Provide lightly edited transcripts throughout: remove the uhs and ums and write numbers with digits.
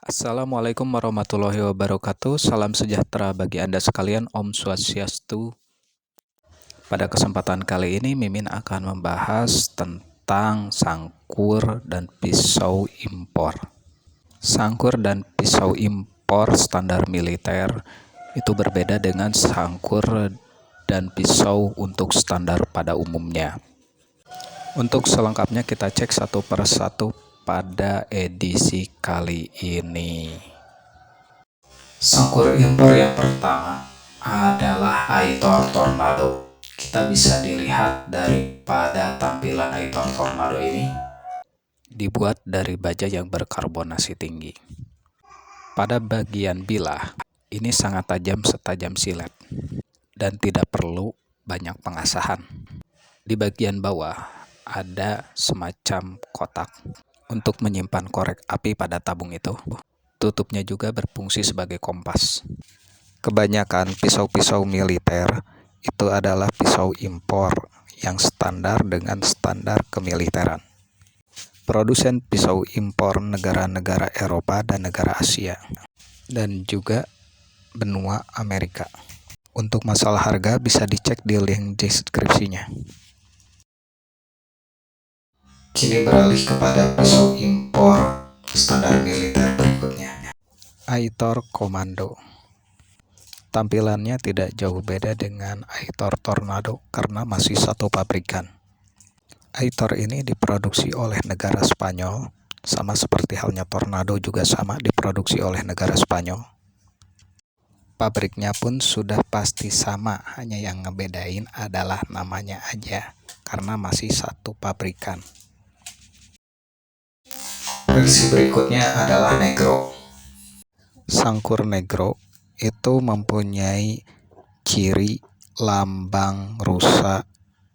Assalamualaikum warahmatullahi wabarakatuh. Salam sejahtera bagi Anda sekalian. Om Swastiastu. Pada kesempatan kali ini Mimin akan membahas tentang sangkur dan pisau impor. Sangkur dan pisau impor standar militer itu berbeda dengan sangkur dan pisau untuk standar pada umumnya. Untuk selengkapnya kita cek satu persatu pada edisi kali ini. Sangkur impor yang pertama adalah Aitor Tornado. Kita bisa dilihat daripada tampilan Aitor Tornado ini dibuat dari baja yang berkarbonasi tinggi. Pada bagian bilah, ini sangat tajam setajam silet dan tidak perlu banyak pengasahan. Di bagian bawah ada semacam kotak untuk menyimpan korek api pada tabung itu. Tutupnya juga berfungsi sebagai kompas. Kebanyakan pisau-pisau militer itu adalah pisau impor yang standar dengan standar kemiliteran. Produsen pisau impor negara-negara Eropa dan negara Asia, dan juga benua Amerika. Untuk masalah harga bisa dicek di link deskripsinya. Kini beralih kepada pisau impor standar militer berikutnya. Aitor Komando. Tampilannya tidak jauh beda dengan Aitor Tornado karena masih satu pabrikan. Aitor ini diproduksi oleh negara Spanyol, sama seperti halnya Tornado juga sama diproduksi oleh negara Spanyol. Pabriknya pun sudah pasti sama, hanya yang ngebedain adalah namanya aja, karena masih satu pabrikan. Versi berikutnya adalah Negro. Sangkur Negro itu mempunyai ciri lambang rusa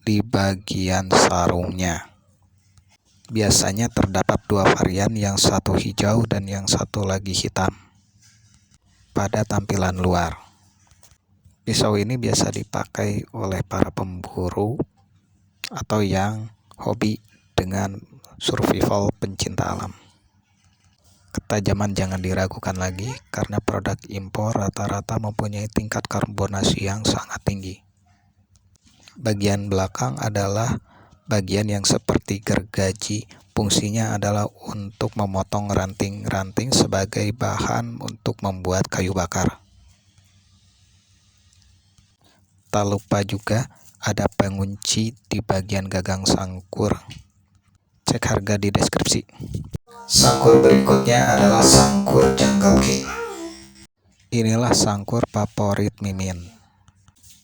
di bagian sarungnya. Biasanya terdapat dua varian, yang satu hijau dan yang satu lagi hitam pada tampilan luar. Pisau ini biasa dipakai oleh para pemburu atau yang hobi dengan survival pencinta alam. Ketajaman jangan diragukan lagi karena produk impor rata-rata mempunyai tingkat karbonasi yang sangat tinggi. Bagian belakang adalah bagian yang seperti gergaji. Fungsinya adalah untuk memotong ranting-ranting sebagai bahan untuk membuat kayu bakar. Tak lupa juga ada pengunci di bagian gagang sangkur. Cek harga di deskripsi. Sangkur berikutnya adalah sangkur Jungle King. Inilah sangkur favorit Mimin,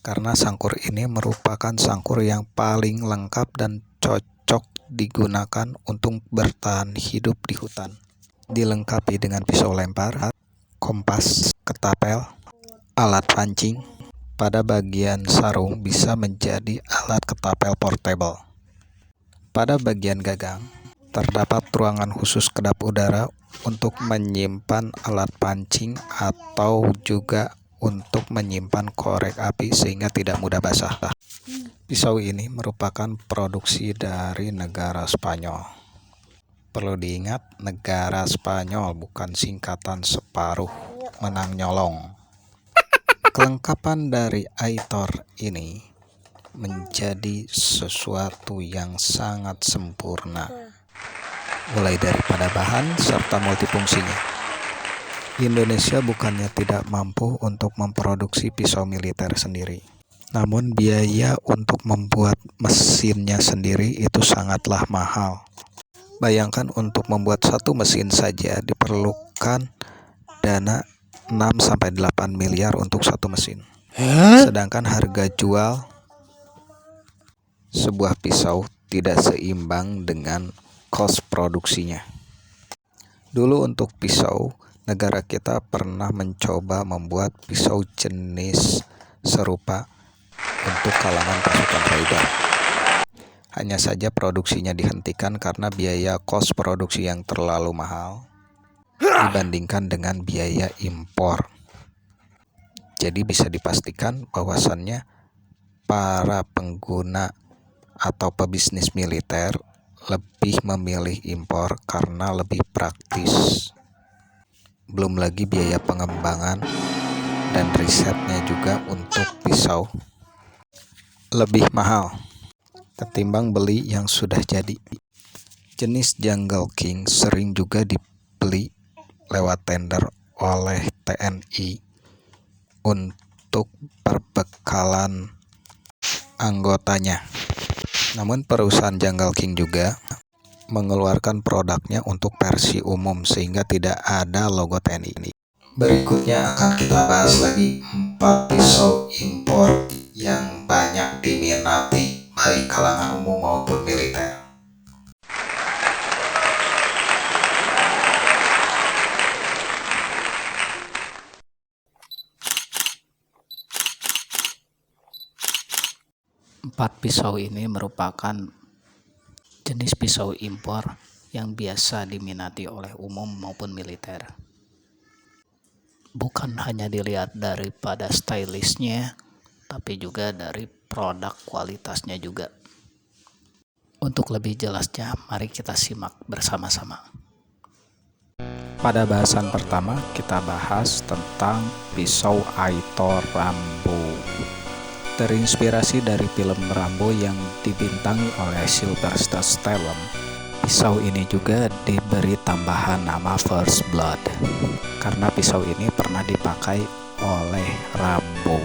karena sangkur ini merupakan sangkur yang paling lengkap dan cocok digunakan untuk bertahan hidup di hutan. Dilengkapi dengan pisau lempar, kompas, ketapel, alat pancing. Pada bagian sarung bisa menjadi alat ketapel portable. Pada bagian gagang terdapat ruangan khusus kedap udara untuk menyimpan alat pancing atau juga untuk menyimpan korek api sehingga tidak mudah basah. Pisau ini merupakan produksi dari negara Spanyol. Perlu diingat, negara Spanyol bukan singkatan separuh menang nyolong. Kelengkapan dari Aitor ini menjadi sesuatu yang sangat sempurna, mulai daripada bahan serta multifungsinya. Indonesia bukannya tidak mampu untuk memproduksi pisau militer sendiri, namun biaya untuk membuat mesinnya sendiri itu sangatlah mahal. Bayangkan untuk membuat satu mesin saja diperlukan dana 6-8 miliar untuk satu mesin. Sedangkan harga jual sebuah pisau tidak seimbang dengan kos produksinya. Dulu untuk pisau, negara kita pernah mencoba membuat pisau jenis serupa untuk kalangan pasukan Raider. Hanya saja produksinya dihentikan karena biaya kos produksi yang terlalu mahal dibandingkan dengan biaya impor. Jadi bisa dipastikan bahwasannya para pengguna atau pebisnis militer lebih memilih impor karena lebih praktis. belum lagi biaya pengembangan dan risetnya juga untuk pisau lebih mahal ketimbang beli yang sudah jadi. Jenis Jungle King sering juga dibeli lewat tender oleh TNI untuk perbekalan anggotanya. Namun perusahaan Jungle King juga mengeluarkan produknya untuk versi umum sehingga tidak ada logo TNI. Berikutnya akan kita bahas lagi 4 pisau impor yang banyak diminati baik kalangan umum maupun militer. Empat pisau ini merupakan jenis pisau impor yang biasa diminati oleh umum maupun militer. Bukan hanya dilihat daripada stylishnya, tapi juga dari produk kualitasnya juga. Untuk lebih jelasnya, mari kita simak bersama-sama. Pada bahasan pertama, kita bahas tentang pisau Aitor Rambo. Terinspirasi dari film Rambo yang dibintangi oleh Sylvester Stallone, pisau ini juga diberi tambahan nama First Blood karena pisau ini pernah dipakai oleh Rambo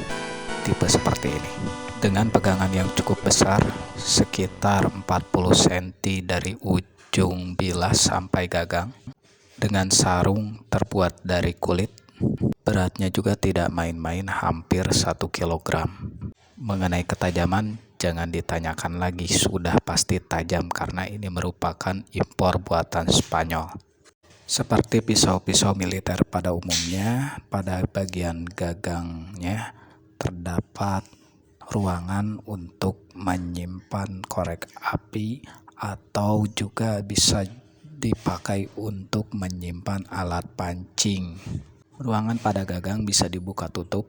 tipe seperti ini. Dengan pegangan yang cukup besar, sekitar 40 cm dari ujung bilas sampai gagang, dengan sarung terbuat dari kulit, beratnya juga tidak main-main, hampir 1 kg. Mengenai ketajaman, jangan ditanyakan lagi, sudah pasti tajam karena ini merupakan impor buatan Spanyol. Seperti pisau-pisau militer pada umumnya, pada bagian gagangnya terdapat ruangan untuk menyimpan korek api atau juga bisa dipakai untuk menyimpan alat pancing. Ruangan pada gagang bisa dibuka tutup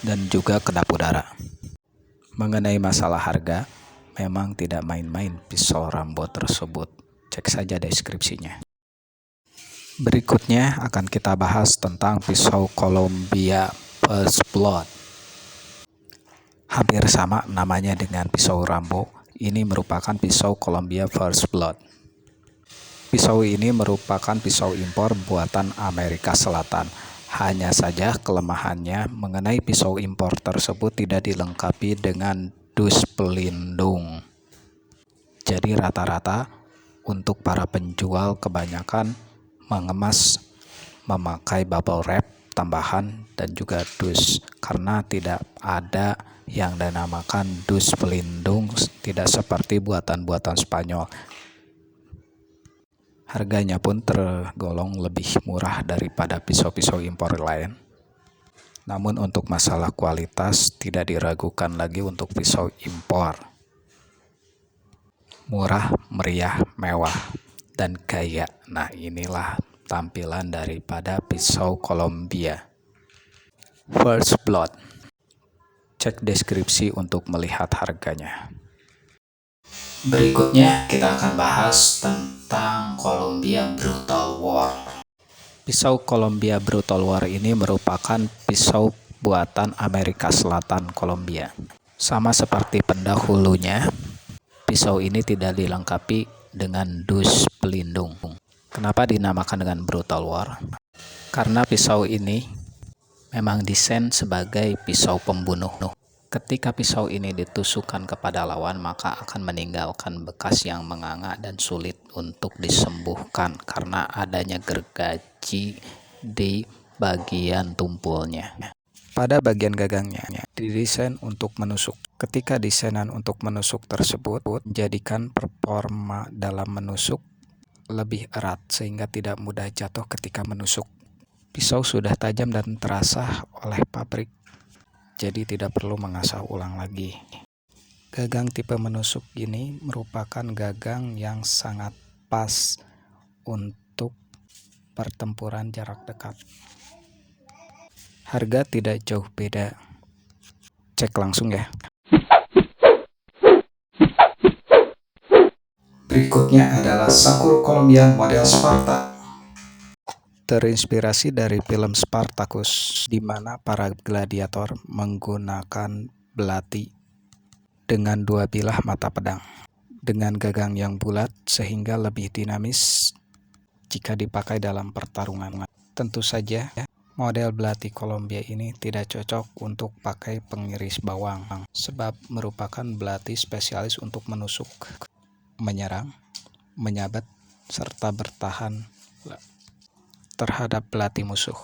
dan juga kedap udara. Mengenai masalah harga, memang tidak main-main pisau Rambo tersebut. Cek saja deskripsinya. Berikutnya akan kita bahas tentang pisau Columbia First Blood. Hampir sama namanya dengan pisau Rambo, ini merupakan pisau Columbia First Blood. Pisau ini merupakan pisau impor buatan Amerika Selatan. Hanya saja kelemahannya mengenai pisau impor tersebut tidak dilengkapi dengan dus pelindung. Jadi rata-rata untuk para penjual kebanyakan mengemas memakai bubble wrap tambahan dan juga dus karena tidak ada yang dinamakan dus pelindung, tidak seperti buatan-buatan Spanyol. Harganya pun tergolong lebih murah daripada pisau-pisau impor lain. Namun untuk masalah kualitas tidak diragukan lagi untuk pisau impor. Murah, meriah, mewah, dan gaya. Nah, inilah tampilan daripada pisau Columbia First Blood. Cek deskripsi untuk melihat harganya. Berikutnya kita akan bahas tentang Columbia Brutal War. Pisau Columbia Brutal War ini merupakan pisau buatan Amerika Selatan, Columbia. Sama seperti pendahulunya, pisau ini tidak dilengkapi dengan dus pelindung. Kenapa dinamakan dengan Brutal War? Karena pisau ini memang desain sebagai pisau pembunuh. Ketika pisau ini ditusukkan kepada lawan, maka akan meninggalkan bekas yang menganga dan sulit untuk disembuhkan karena adanya gergaji di bagian tumpulnya. Pada bagian gagangnya didesain untuk menusuk. Ketika desainan untuk menusuk tersebut menjadikan performa dalam menusuk lebih erat sehingga tidak mudah jatuh ketika menusuk. Pisau sudah tajam dan terasa oleh pabrik, jadi tidak perlu mengasah ulang lagi. Gagang tipe menusuk ini merupakan gagang yang sangat pas untuk pertempuran jarak dekat. Harga tidak jauh beda. Cek langsung ya. Berikutnya adalah Sangkur Columbia model Sparta. terinspirasi dari film Spartacus, di mana para gladiator menggunakan belati dengan dua bilah mata pedang, dengan gagang yang bulat sehingga lebih dinamis jika dipakai dalam pertarungan. Tentu saja, model belati Kolombia ini tidak cocok untuk pakai pengiris bawang, sebab merupakan belati spesialis untuk menusuk, menyerang, menyabet, serta bertahan terhadap belati musuh.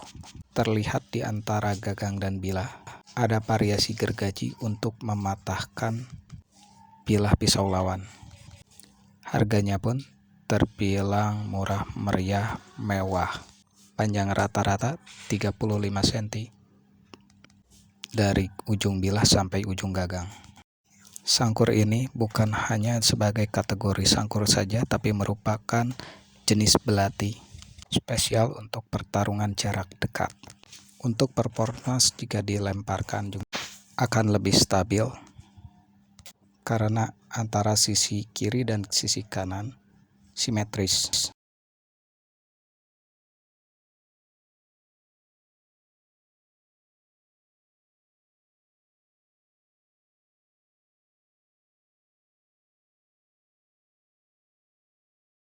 Terlihat di antara gagang dan bilah, ada variasi gergaji untuk mematahkan bilah pisau lawan. Harganya pun terbilang murah meriah mewah. Panjang rata-rata 35 cm dari ujung bilah sampai ujung gagang. Sangkur ini bukan hanya sebagai kategori sangkur saja, tapi merupakan jenis belati spesial untuk pertarungan jarak dekat. Untuk performance jika dilemparkan juga akan lebih stabil karena antara sisi kiri dan sisi kanan simetris.